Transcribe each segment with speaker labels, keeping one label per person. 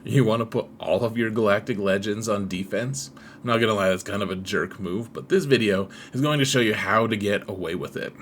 Speaker 1: You want to put all of your Galactic Legends on defense? I'm not gonna lie, that's kind of a jerk move, but this video is going to show you how to get away with it.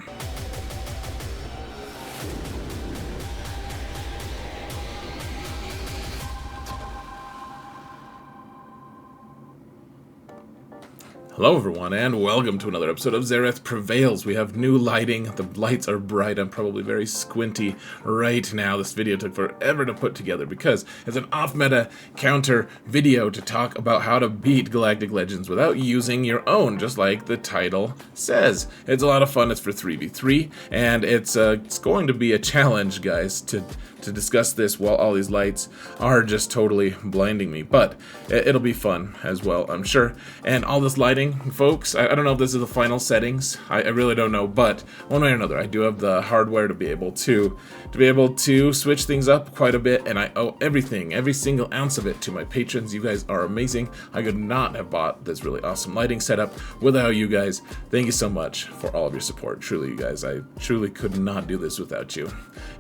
Speaker 1: Hello everyone, and welcome to another episode of Zareth Prevails. We have new lighting, the lights are bright, I'm probably very squinty right now. This video took forever to put together because it's an off-meta counter video to talk about how to beat Galactic Legends without using your own, just like the title says. It's a lot of fun, it's for 3v3, and it's going to be a challenge, guys, to discuss this while all these lights are just totally blinding me, but it'll be fun as well, I'm sure. And all this lighting, folks, I don't know if this is the final settings, I really don't know, but one way or another I do have the hardware to be able to switch things up quite a bit, and I owe everything, every single ounce of it, to my patrons. You guys are amazing. I could not have bought this really awesome lighting setup without you guys. Thank you so much for all of your support. Truly, you guys, I truly could not do this without you.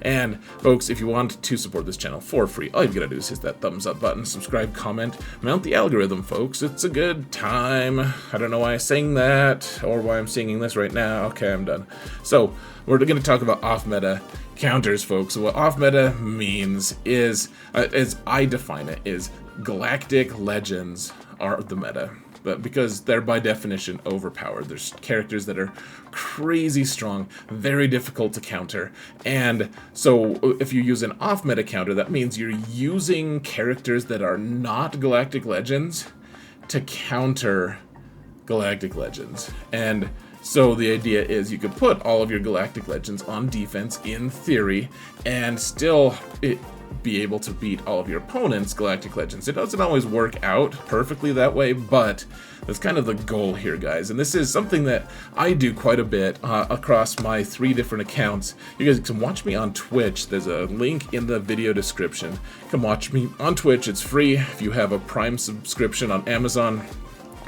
Speaker 1: And folks, if you want to support this channel for free, all you've got to do is hit that thumbs up button, subscribe, comment, mount the algorithm, folks. It's a good time. I don't know why I'm saying that or why I'm singing this right now. Okay, I'm done. So we're going to talk about off-meta counters, folks. What off-meta means is, as I define it, is Galactic Legends are the meta. But because they're by definition overpowered. There's characters that are crazy strong, very difficult to counter, and so if you use an off-meta counter, that means you're using characters that are not Galactic Legends to counter Galactic Legends. And so the idea is you could put all of your Galactic Legends on defense in theory and still be able to beat all of your opponent's Galactic Legends. It doesn't always work out perfectly that way, but that's kind of the goal here, guys. And this is something that I do quite a bit across my 3 different accounts. You guys can watch me on Twitch. There's a link in the video description. Come watch me on Twitch. It's free. If you have a Prime subscription on Amazon,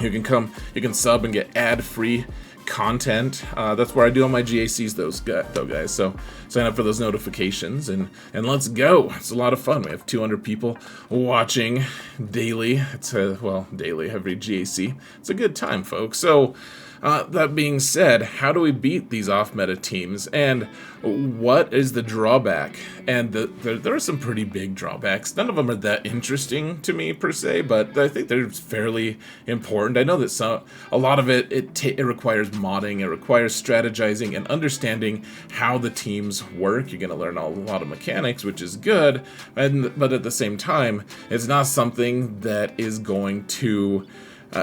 Speaker 1: you can sub and get ad-free content. That's where I do all my GACs though, guys, so sign up for those notifications and let's go. It's a lot of fun. We have 200 people watching daily. It's daily, every GAC. It's a good time, folks. So that being said, how do we beat these off-meta teams, and what is the drawback? And there are some pretty big drawbacks. None of them are that interesting to me per se, but I think they're fairly important. I know that a lot of it requires modding, it requires strategizing and understanding how the teams work. You're going to learn a lot of mechanics, which is good, but at the same time, it's not something that is going to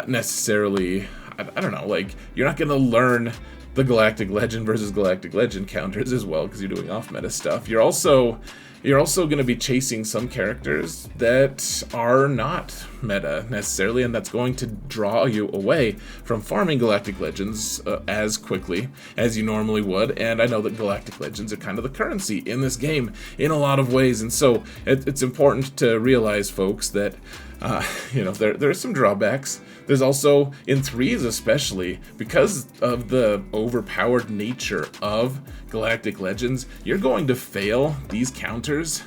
Speaker 1: necessarily, I don't know, like, you're not going to learn the Galactic Legend versus Galactic Legend counters as well because you're doing off-meta stuff. You're also going to be chasing some characters that are not meta necessarily, and that's going to draw you away from farming Galactic Legends as quickly as you normally would. And I know that Galactic Legends are kind of the currency in this game in a lot of ways, and so it's important to realize, folks, that there are some drawbacks. There's also, in 3s especially, because of the overpowered nature of Galactic Legends, you're going to fail these counters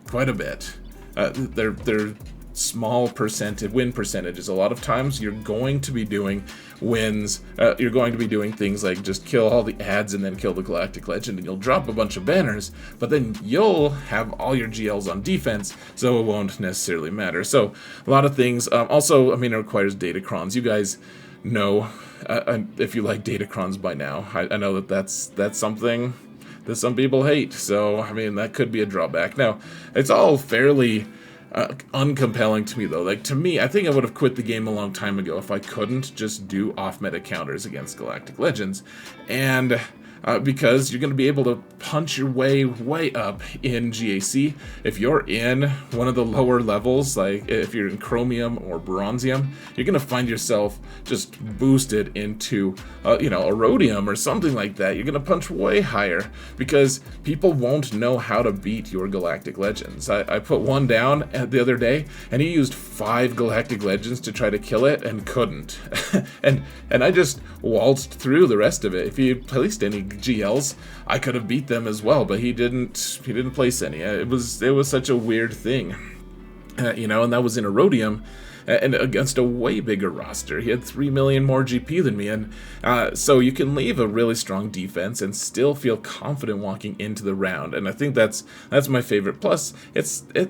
Speaker 1: quite a bit. They're small win percentages. A lot of times you're going to be doing wins, you're going to be doing things like just kill all the ads and then kill the Galactic Legend, and you'll drop a bunch of banners, but then you'll have all your GLs on defense, so it won't necessarily matter. So a lot of things. Also, I mean, it requires datacrons. You guys know, if you like datacrons by now, I know that's something that some people hate, so I mean, that could be a drawback. Now, it's all fairly uncompelling to me, though. Like, to me, I think I would have quit the game a long time ago if I couldn't just do off-meta counters against Galactic Legends. And because you're going to be able to punch your way up in GAC. If you're in one of the lower levels, like if you're in Chromium or Bronzium, you're going to find yourself just boosted into, a Rhodium or something like that. You're going to punch way higher because people won't know how to beat your Galactic Legends. I put one down the other day, and he used 5 Galactic Legends to try to kill it and couldn't. and I just waltzed through the rest of it. If he placed any GLs, I could have beat them as well, but he didn't place any. It was such a weird thing. and that was in Erodium, and against a way bigger roster. He had 3 million more GP than me, and so you can leave a really strong defense and still feel confident walking into the round. And I think that's my favorite. Plus,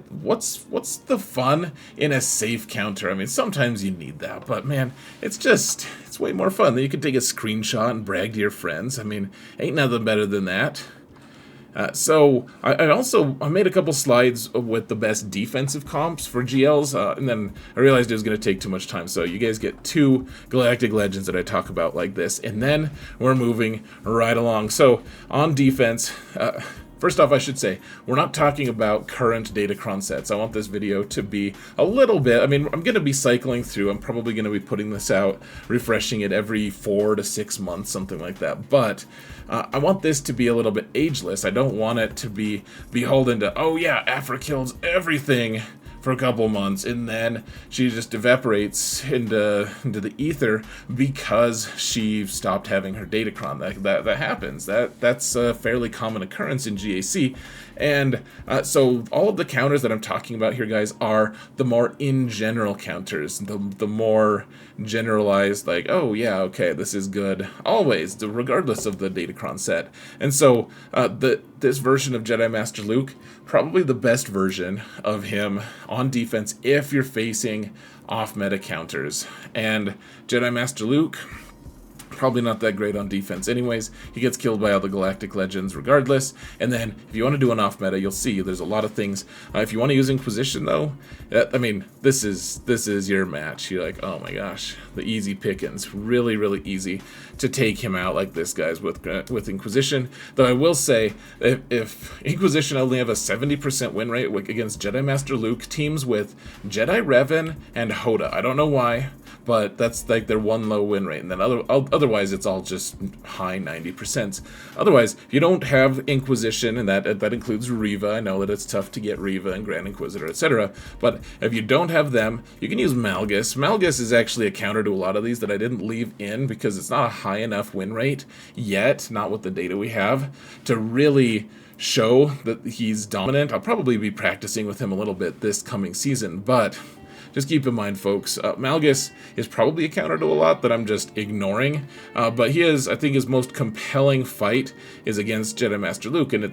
Speaker 1: what's the fun in a safe counter? I mean, sometimes you need that, but man, it's way more fun. Then you can take a screenshot and brag to your friends. I mean, ain't nothing better than that. So I made a couple slides with the best defensive comps for GLs, and then I realized it was going to take too much time. So you guys get 2 Galactic Legends that I talk about like this, and then we're moving right along. So on defense, first off, I should say, we're not talking about current Datacron sets. I want this video to be a little bit, I mean, I'm going to be cycling through. I'm probably going to be putting this out, refreshing it every 4 to 6 months, something like that. But I want this to be a little bit ageless. I don't want it to be beholden to, oh yeah, Afra kills everything for a couple months, and then she just evaporates into the ether because she stopped having her Datacron. That happens. That's a fairly common occurrence in GAC, and so all of the counters that I'm talking about here, guys, are the more in general counters, the more generalized, like, oh yeah, okay, this is good always, regardless of the Datacron set. And so this version of Jedi Master Luke, probably the best version of him on defense if you're facing off-meta counters. And Jedi Master Luke, probably not that great on defense anyways. He gets killed by all the Galactic Legends regardless. And then if you want to do an off meta, you'll see there's a lot of things. If you want to use Inquisition though, I mean, this is your match. You're like, oh my gosh, the easy pickings, really, really easy to take him out like this, guys, with Inquisition. Though I will say, if Inquisition only have a 70% win rate against Jedi Master Luke, teams with Jedi Revan and Hoda, I don't know why, but that's like their one low win rate, and then otherwise it's all just high 90%. Otherwise, if you don't have Inquisition, and that includes Reva, I know that it's tough to get Reva and Grand Inquisitor, etc., but if you don't have them, you can use Malgus. Malgus is actually a counter to a lot of these that I didn't leave in because it's not a high enough win rate yet, not with the data we have, to really show that he's dominant. I'll probably be practicing with him a little bit this coming season, but just keep in mind, folks, Malgus is probably a counter to a lot that I'm just ignoring, but I think his most compelling fight is against Jedi Master Luke, and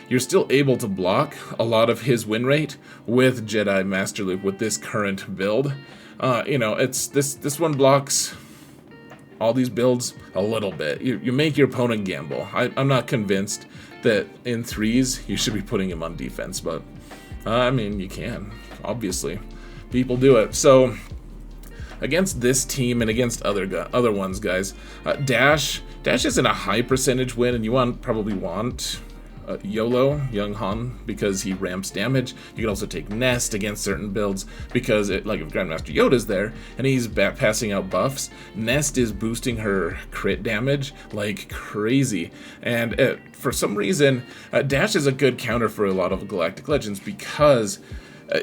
Speaker 1: you're still able to block a lot of his win rate with Jedi Master Luke with this current build. It's this one blocks all these builds a little bit. You make your opponent gamble. I'm not convinced that in 3s you should be putting him on defense, but I mean, you can, obviously. People do it. So against this team and against other ones, guys, Dash isn't a high percentage win, and you probably want YOLO, Young Han, because he ramps damage. You can also take Nest against certain builds because, like if Grandmaster Yoda's there and he's passing out buffs, Nest is boosting her crit damage like crazy. And for some reason, Dash is a good counter for a lot of Galactic Legends because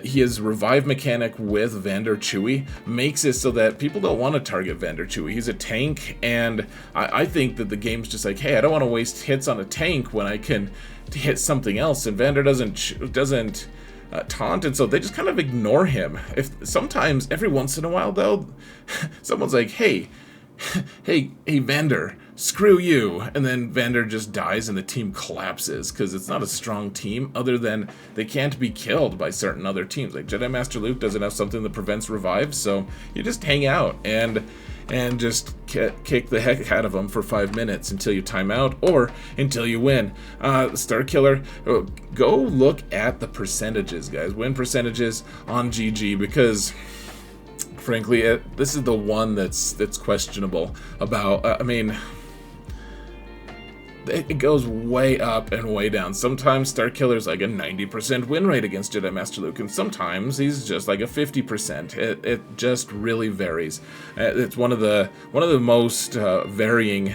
Speaker 1: his revive mechanic with Vander Chewie makes it so that people don't want to target Vander Chewie. He's a tank, and I think that the game's just like, hey, I don't want to waste hits on a tank when I can hit something else, and Vander doesn't taunt, and so they just kind of ignore him. Sometimes, every once in a while, though, someone's like, hey, Vander, screw you, and then Vander just dies and the team collapses because it's not a strong team other than they can't be killed by certain other teams. Like Jedi Master Luke doesn't have something that prevents revives, so you just hang out and just kick the heck out of them for 5 minutes until you time out or until you win. Starkiller, go look at the percentages, guys. Win percentages on GG, because frankly, this is the one that's questionable about. I mean, it goes way up and way down. Sometimes Starkiller's like a 90% win rate against Jedi Master Luke, and sometimes he's just like a 50%. It just really varies. It's one of the most varying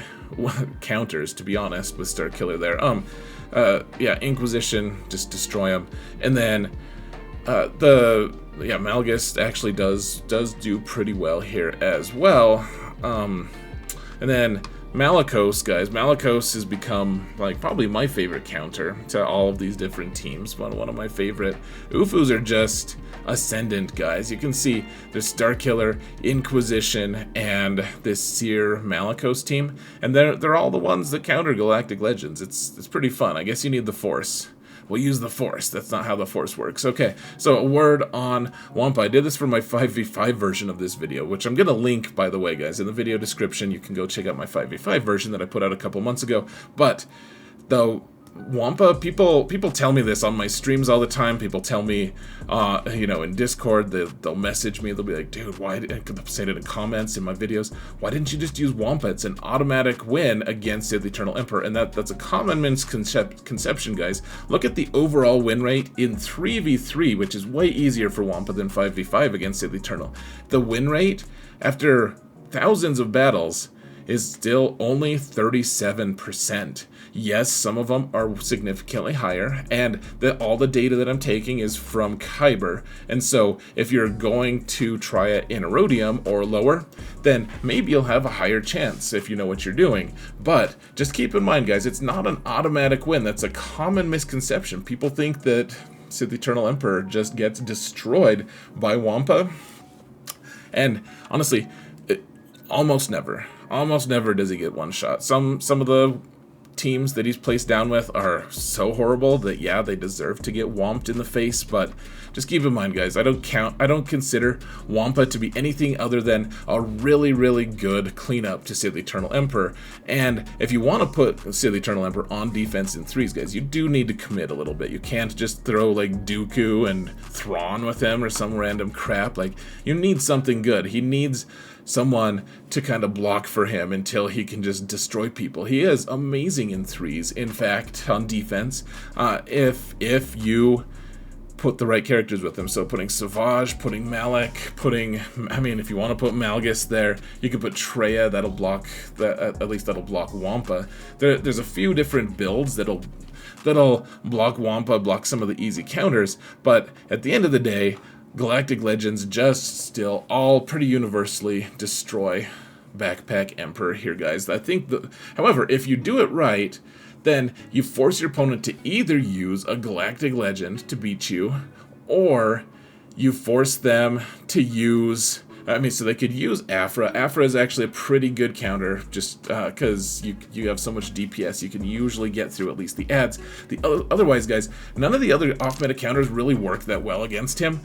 Speaker 1: counters, to be honest, with Starkiller there. Yeah, Inquisition, just destroy him, and then Malgus actually does do pretty well here as well. And then Malicos, guys. Malicos has become, like, probably my favorite counter to all of these different teams. One of my favorite. Ufus are just ascendant, guys. You can see there's Starkiller, Inquisition, and this Seer Malicos team. And they're all the ones that counter Galactic Legends. It's pretty fun. I guess you need the Force. We'll use the Force. That's not how the Force works. Okay, so a word on Wampa. I did this for my 5v5 version of this video, which I'm going to link, by the way, guys. In the video description, you can go check out my 5v5 version that I put out a couple months ago. But, though, Wampa, people tell me this on my streams all the time. People tell me, you know, in Discord, they'll message me. They'll be like, dude, why, I could say it in comments in my videos, why didn't you just use Wampa? It's an automatic win against Sith Eternal Emperor. And that's a common misconception, guys. Look at the overall win rate in 3v3, which is way easier for Wampa than 5v5 against Sith Eternal. The win rate, after thousands of battles, is still only 37%. Yes, some of them are significantly higher, and all the data that I'm taking is from Kyber, and so if you're going to try it in Erodium or lower, then maybe you'll have a higher chance if you know what you're doing. But just keep in mind, guys, it's not an automatic win. That's a common misconception. People think that Sith Eternal Emperor just gets destroyed by Wampa, and honestly, almost never does he get one shot. Some of the teams that he's placed down with are so horrible that, yeah, they deserve to get whomped in the face. But just keep in mind, guys, I don't consider Wampa to be anything other than a really, really good cleanup to Sith Eternal Emperor. And if you want to put Sith Eternal Emperor on defense in threes, guys, you do need to commit a little bit. You can't just throw like Dooku and Thrawn with him or some random crap. Like, you need something good. He needs someone to kind of block for him until he can just destroy people. He is amazing in threes. In fact, on defense, if you put the right characters with him, so putting Savage, putting Malak, I mean, if you want to put Malgus there, you can put Traya. That'll block at least that'll block Wampa. There's a few different builds that'll block Wampa, block some of the easy counters, but at the end of the day, Galactic Legends just still all pretty universally destroy Backpack Emperor here, guys. I think however, if you do it right, then you force your opponent to either use a Galactic Legend to beat you, or you force them to use, I mean, so they could use Afra. Afra is actually a pretty good counter, just because you have so much DPS, you can usually get through at least the ads. Otherwise, guys, none of the other off-meta counters really work that well against him.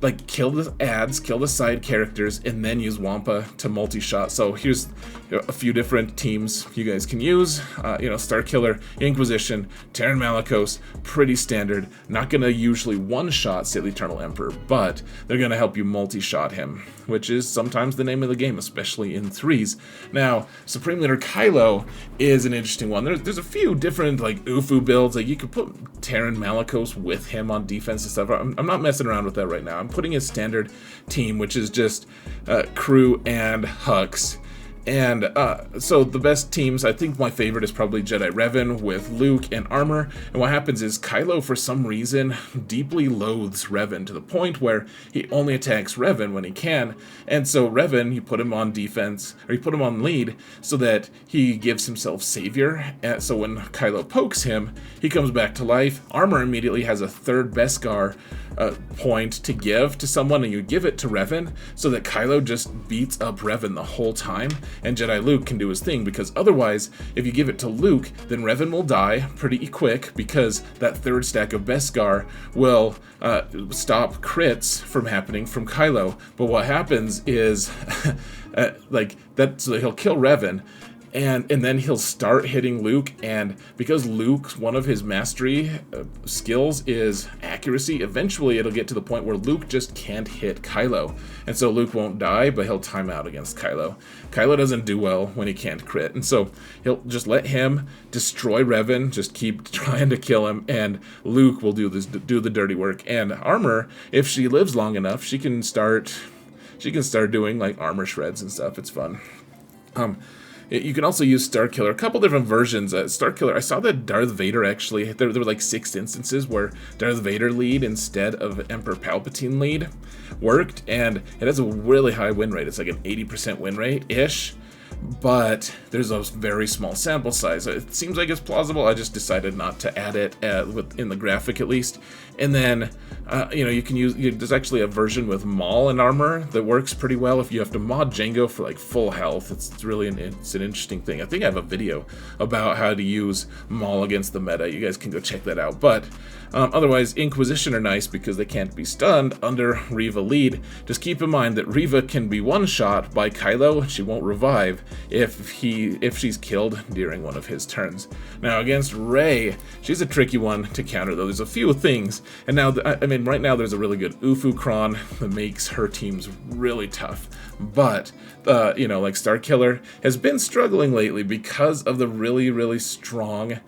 Speaker 1: Like, kill the ads, kill the side characters, and then use Wampa to multi-shot. So here's a few different teams you guys can use. You know, Starkiller, Inquisition, Terran Malicos, pretty standard. Not going to usually one-shot Sith Eternal Emperor, but they're going to help you multi-shot him, which is sometimes the name of the game, especially in threes. Now, Supreme Leader Kylo is an interesting one. There's a few different, like, Ufu builds. Like, you could put Terran Malicos with him on defense and stuff. I'm not messing around with that right now. I'm putting his standard team, which is just Crew and Hux. And so the best teams, I think my favorite is probably Jedi Revan with Luke and armor. And what happens is Kylo, for some reason, deeply loathes Revan to the point where he only attacks Revan when he can. And so Revan, you put him on defense, or you put him on lead so that he gives himself savior. So when Kylo pokes him, he comes back to life. Armor immediately has a third Beskar point to give to someone, and you give it to Revan so that Kylo just beats up Revan the whole time, and Jedi Luke can do his thing, because otherwise, if you give it to Luke, then Revan will die pretty quick, because that third stack of Beskar will stop crits from happening from Kylo. But what happens is, like, so he'll kill Revan, and then he'll start hitting Luke, and because Luke's one of his mastery skills is accuracy, eventually it'll get to the point where Luke just can't hit Kylo. And so Luke won't die, but he'll time out against Kylo. Kylo doesn't do well when he can't crit, and so he'll just let him destroy Revan, just keep trying to kill him, and Luke will do the dirty work. And armor, if she lives long enough, she can start doing like armor shreds and stuff. It's fun. You can also use Starkiller, a couple different versions. Starkiller, I saw that Darth Vader actually, there were like 6 instances where Darth Vader lead instead of Emperor Palpatine lead worked, and it has a really high win rate. It's like an 80% win rate-ish, but there's a very small sample size. It seems like it's plausible. I just decided not to add it in the graphic at least. And then, you can use, there's actually a version with Maul and armor that works pretty well if you have to mod Jango for like full health. It's really it's an interesting thing. I think I have a video about how to use Maul against the meta. You guys can go check that out. But otherwise, Inquisition are nice because they can't be stunned under Reva lead. Just keep in mind that Reva can be one-shot by Kylo. She won't revive if she's killed during one of his turns. Now against Rey, she's a tricky one to counter though. There's a few things, and now right now there's a really good Ufu Kron that makes her teams really tough. But like Starkiller has been struggling lately because of the really strong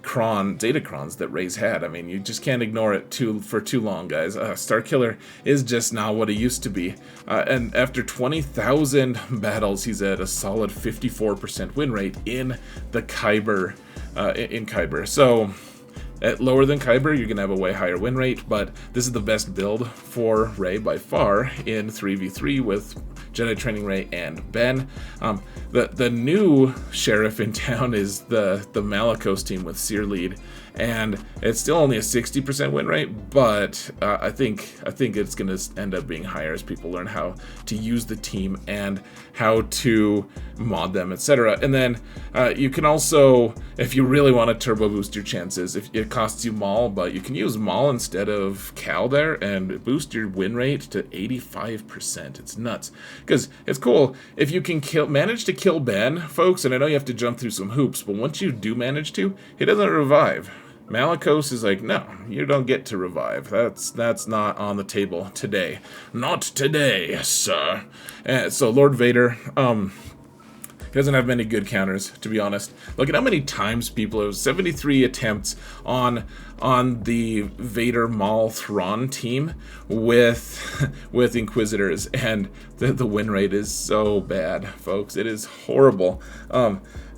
Speaker 1: Datacrons that Rey's had. I mean, you just can't ignore it for too long, guys. Starkiller is just not what he used to be. And after 20,000 battles, he's at a solid 54% win rate in the Kyber. In Kyber. So at lower than Kyber, you're gonna have a way higher win rate. But this is the best build for Rey by far in 3v3 with Jedi Training Rey and Ben. The new sheriff in town is the Malicos team with Seer lead, and it's still only a 60% win rate, but I think it's going to end up being higher as people learn how to use the team and how to mod them, etc. And then you can also, if you really want to turbo boost your chances, if it costs you Maul, but you can use Maul instead of Cal there and boost your win rate to 85%. It's nuts. Because it's cool if you can manage to kill Ben, folks, and I know you have to jump through some hoops, but once you do manage to, he doesn't revive. Malicos is like, no, you don't get to revive. That's not on the table today. Not today, sir. So Lord Vader, he doesn't have many good counters, to be honest. Look at how many times people have 73 attempts on the Vader Maul Thrawn team with Inquisitors, and the win rate is so bad, folks. It is horrible.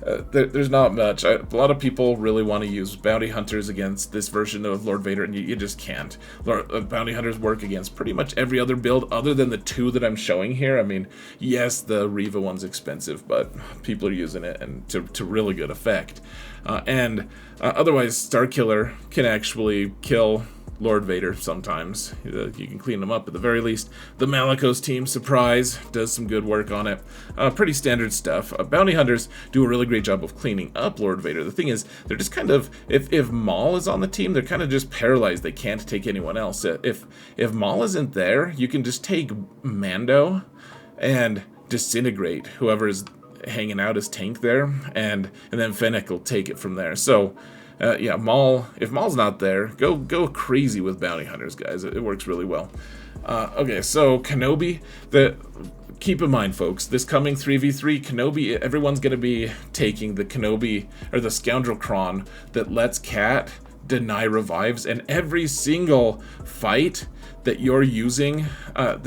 Speaker 1: There's not much. A lot of people really want to use bounty hunters against this version of Lord Vader, and you just can't. Bounty hunters work against pretty much every other build other than the two that I'm showing here. I mean, yes, the Reva one's expensive, but people are using it and to really good effect. Otherwise, Starkiller can actually kill Lord Vader sometimes. You can clean them up at the very least. The Malicos team, surprise, does some good work on it. Pretty standard stuff. Bounty hunters do a really great job of cleaning up Lord Vader. The thing is, they're just kind of, if Maul is on the team, they're kind of just paralyzed. They can't take anyone else. If Maul isn't there, you can just take Mando and disintegrate whoever is hanging out as tank there, and then Fennec will take it from there. So yeah, Maul, if Maul's not there, go crazy with bounty hunters, guys. It works really well. Okay, so Kenobi, keep in mind, folks, this coming 3v3 Kenobi, everyone's going to be taking the Kenobi, or the Scoundrel Kron that lets Cat deny revives, and every single fight that you're using, all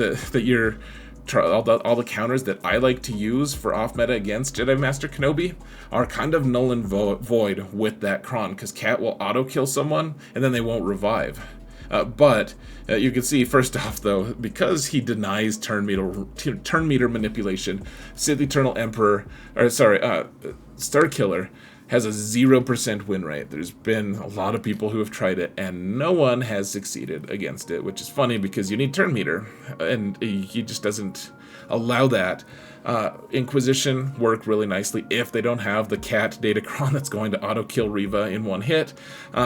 Speaker 1: the counters that I like to use for off-meta against Jedi Master Kenobi are kind of null and void with that Kron, because Cat will auto-kill someone, and then they won't revive. But you can see, first off, though, because he denies turn meter manipulation, Sith Eternal Emperor, Starkiller has a 0% win rate. There's been a lot of people who have tried it, and no one has succeeded against it, which is funny because you need turn meter, and he just doesn't allow that. Inquisition work really nicely if they don't have the Cat Datacron that's going to auto-kill Reva in one hit.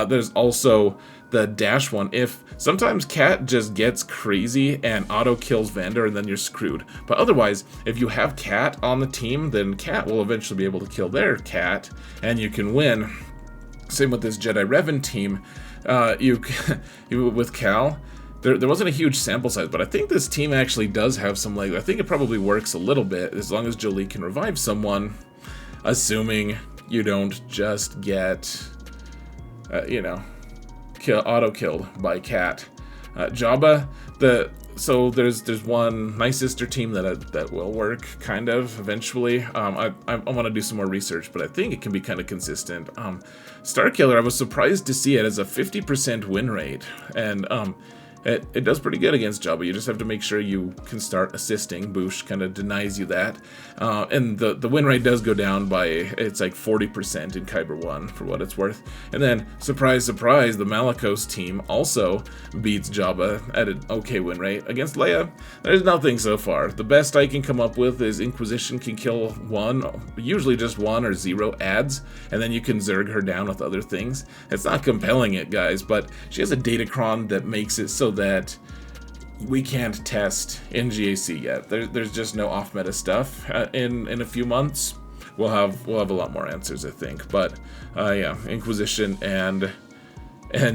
Speaker 1: There's also the dash one. If sometimes Cat just gets crazy and auto-kills Vander, and then you're screwed. But otherwise, if you have Cat on the team, then Cat will eventually be able to kill their Cat, and you can win. Same with this Jedi Revan team. You with Cal, there wasn't a huge sample size, but I think this team actually does have some legs. I think it probably works a little bit as long as Jolie can revive someone, assuming you don't just get, auto-killed by Cat. Jabba, so there's one My Sister team that will work kind of eventually. I want to do some more research, but I think it can be kind of consistent. Starkiller, I was surprised to see it as a 50% win rate, and it does pretty good against Jabba. You just have to make sure you can start assisting. Boosh kind of denies you that. And the win rate does go down by, it's like 40% in Kyber 1, for what it's worth. And then, surprise, surprise, the Malicos team also beats Jabba at an okay win rate. Against Leia, there's nothing so far. The best I can come up with is Inquisition can kill 1, usually just 1 or 0 adds, and then you can Zerg her down with other things. It's not compelling it, guys, but she has a Datacron that makes it so that we can't test in GAC yet. There's just no off-meta stuff. In a few months, we'll have a lot more answers, I think. But yeah, Inquisition and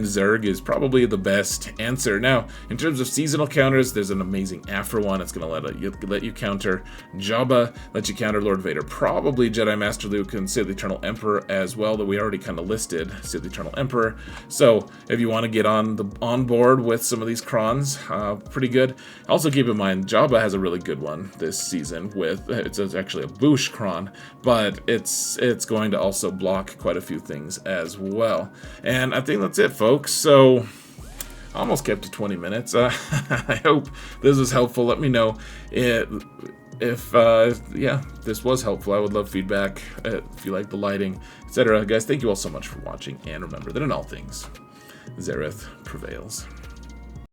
Speaker 1: Zerg is probably the best answer. Now, in terms of seasonal counters, there's an amazing Afro one. It's going to let you counter Jabba, let you counter Lord Vader, probably Jedi Master Luke and Sith Eternal Emperor as well, that we already kind of listed Sith Eternal Emperor. So if you want to get on board with some of these crons, pretty good. Also keep in mind, Jabba has a really good one this season with, it's actually a Boosh cron, but it's going to also block quite a few things as well. And I think that's it, folks. So almost kept to 20 minutes. I hope this was helpful. Let me know if yeah, this was helpful. I would love feedback if you like the lighting, etc. Guys, thank you all so much for watching, and remember that in all things, Zereth prevails.